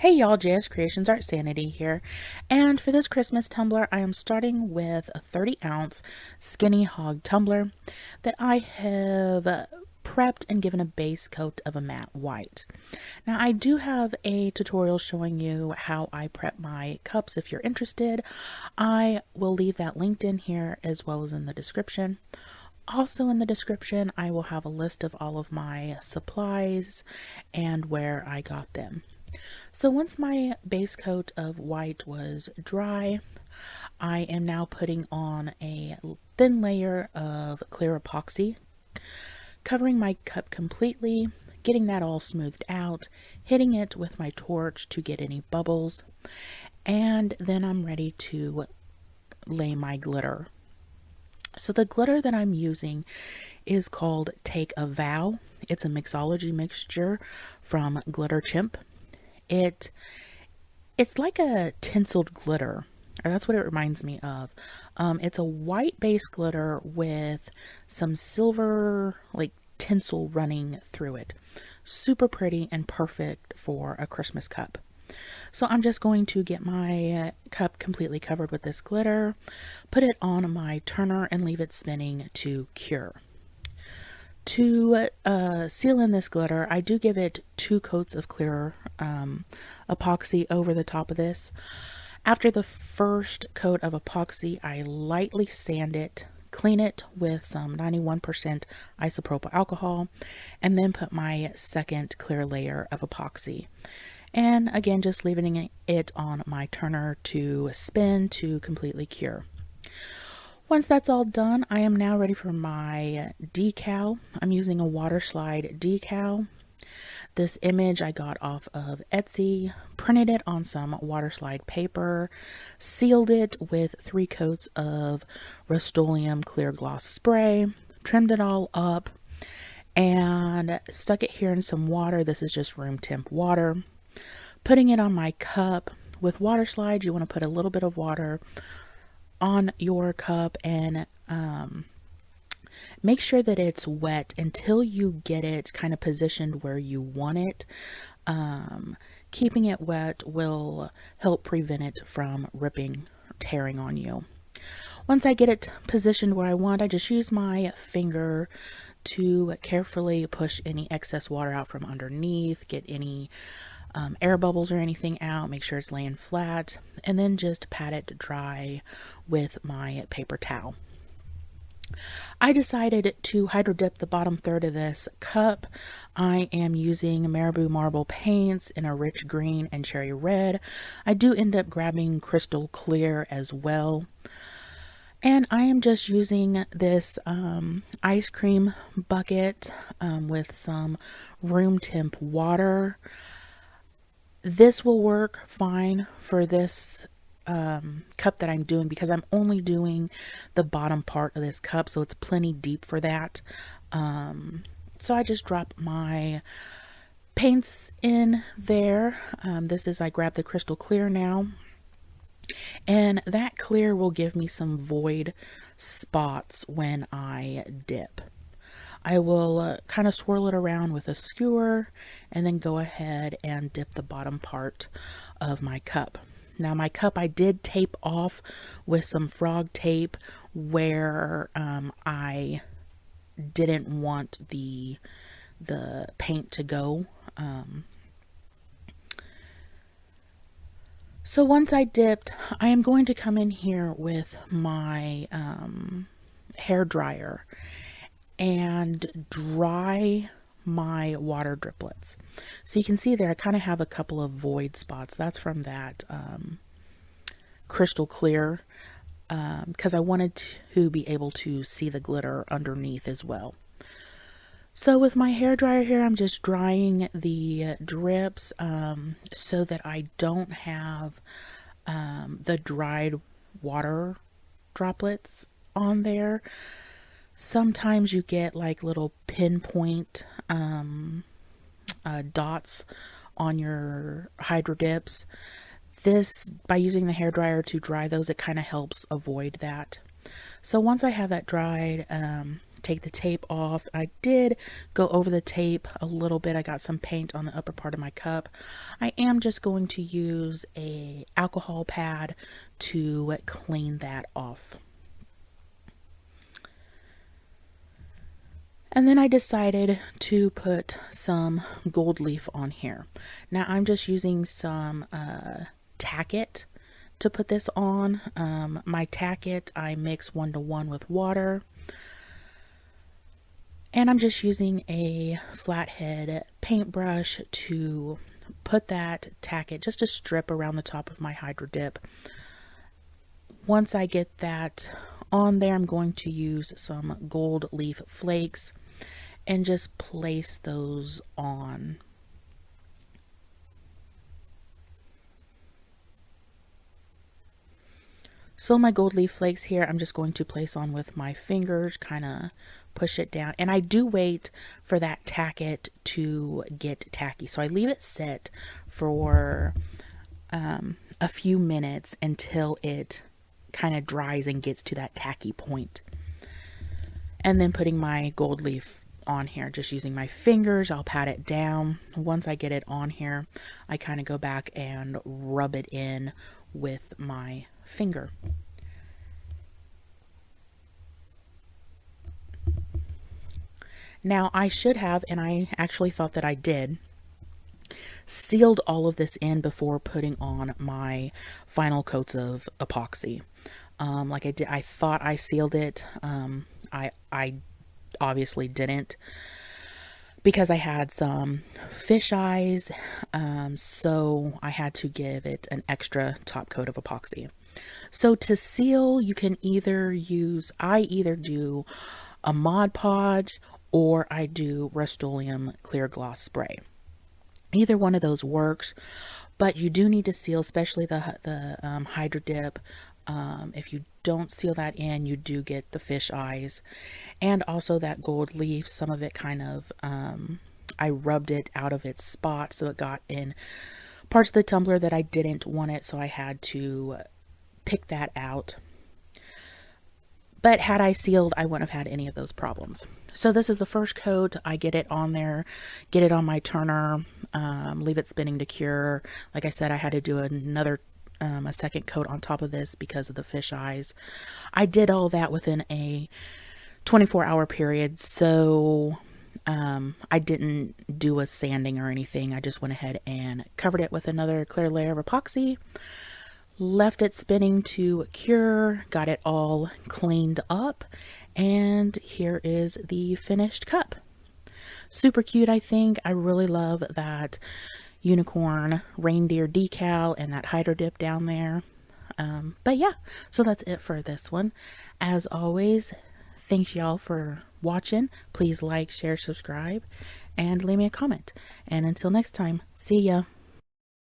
Hey y'all, JS Creations Art Sanity here, and for this Christmas tumbler I am starting with a 30-ounce skinny Hogg tumbler that I have prepped and given a base coat of a matte white. Now I do have a tutorial showing you how I prep my cups if you're interested. I will leave that linked in here as well as in the description. Also in the description I will have a list of all of my supplies and where I got them. So once my base coat of white was dry, I am now putting on a thin layer of clear epoxy, covering my cup completely, getting that all smoothed out, hitting it with my torch to get any bubbles, and then I'm ready to lay my glitter. So the glitter that I'm using is called Take a Vow. It's a Mixology mixture from Chimp. It's like a tinseled glitter, or that's what it reminds me of. It's a white base glitter with some silver like tinsel running through it. Super pretty and perfect for a Christmas cup. So I'm just going to get my cup completely covered with this glitter, put it on my turner and leave it spinning to cure. To seal in this glitter, I do give it 2 coats of clear epoxy over the top of this. After the first coat of epoxy, I lightly sand it, clean it with some 91% isopropyl alcohol, and then put my second clear layer of epoxy. And again, just leaving it on my turner to spin to completely cure. Once that's all done, I am now ready for my decal. I'm using a Waterslide decal. This image I got off of Etsy, printed it on some Waterslide paper, sealed it with 3 coats of Rustoleum clear gloss spray, trimmed it all up, and stuck it here in some water. This is just room temp water. Putting it on my cup. With Waterslide, you want to put a little bit of water on your cup and make sure that it's wet until you get it kind of positioned where you want it. Keeping it wet will help prevent it from ripping, tearing on you. Once I get it positioned where I want, I just use my finger to carefully push any excess water out from underneath, get any air bubbles or anything out, make sure it's laying flat, and then just pat it dry with my paper towel. I decided to hydro dip the bottom third of this cup. I am using Marabu marble paints in a rich green and cherry red. I do end up grabbing crystal clear as well. And I am just using this ice cream bucket with some room temp water. This will work fine for this cup that I'm doing because I'm only doing the bottom part of this cup, so it's plenty deep for that. So I just drop my paints in there. I grab the crystal clear now, and that clear will give me some void spots when I dip. I will kind of swirl it around with a skewer and then go ahead and dip the bottom part of my cup. Now my cup I did tape off with some Frogtape where I didn't want the paint to go. So once I dipped, I am going to come in here with my hair dryer and dry my water driplets. So you can see there I kind of have a couple of void spots. That's from that crystal clear because I wanted to be able to see the glitter underneath as well. So with my hair dryer here, I'm just drying the drips so that I don't have the dried water droplets on there. Sometimes you get like little pinpoint dots on your hydro dips. This, by using the hair dryer to dry those, it kind of helps avoid that. So once I have that dried, take the tape off. I did go over the tape a little bit. I got some paint on the upper part of my cup. I am just going to use a alcohol pad to clean that off. And then I decided to put some gold leaf on here. Now I'm just using some Tack-It to put this on. My Tack-It I mix 1:1 with water. And I'm just using a flathead paintbrush to put that Tack-It, just a strip around the top of my Hydro Dip. Once I get that on there, I'm going to use some gold leaf flakes and just place those on. So my gold leaf flakes here, I'm just going to place on with my fingers, kind of push it down. And I do wait for that Tack-It to get tacky. So I leave it sit for a few minutes until it kind of dries and gets to that tacky point. And then putting my gold leaf on here, just using my fingers, I'll pat it down. Once I get it on here, I kind of go back and rub it in with my finger. Now I should have, and I actually thought that I did, sealed all of this in before putting on my final coats of epoxy. Like I did, I thought I sealed it. I obviously didn't, because I had some fish eyes, so I had to give it an extra top coat of epoxy. So to seal, you can either use, I either do a Mod Podge or I do Rustoleum clear gloss spray. Either one of those works, but you do need to seal, especially the Hydro Dip. If you don't seal that in, you do get the fish eyes, and also that gold leaf. Some of it kind of, I rubbed it out of its spot, so it got in parts of the tumbler that I didn't want it, so I had to pick that out. But had I sealed, I wouldn't have had any of those problems. So this is the first coat. I get it on there, get it on my turner, leave it spinning to cure. Like I said, I had to do another a second coat on top of this because of the fish eyes. I did all that within a 24-hour period, so I didn't do a sanding or anything. I just went ahead and covered it with another clear layer of epoxy, left it spinning to cure, got it all cleaned up, and here is the finished cup. Super cute, I think. I really love that unicorn reindeer decal and that Hydro Dip down there. But yeah, so that's it for this one. As always, thanks y'all for watching. Please like, share, subscribe, and leave me a comment. And until next time, see ya.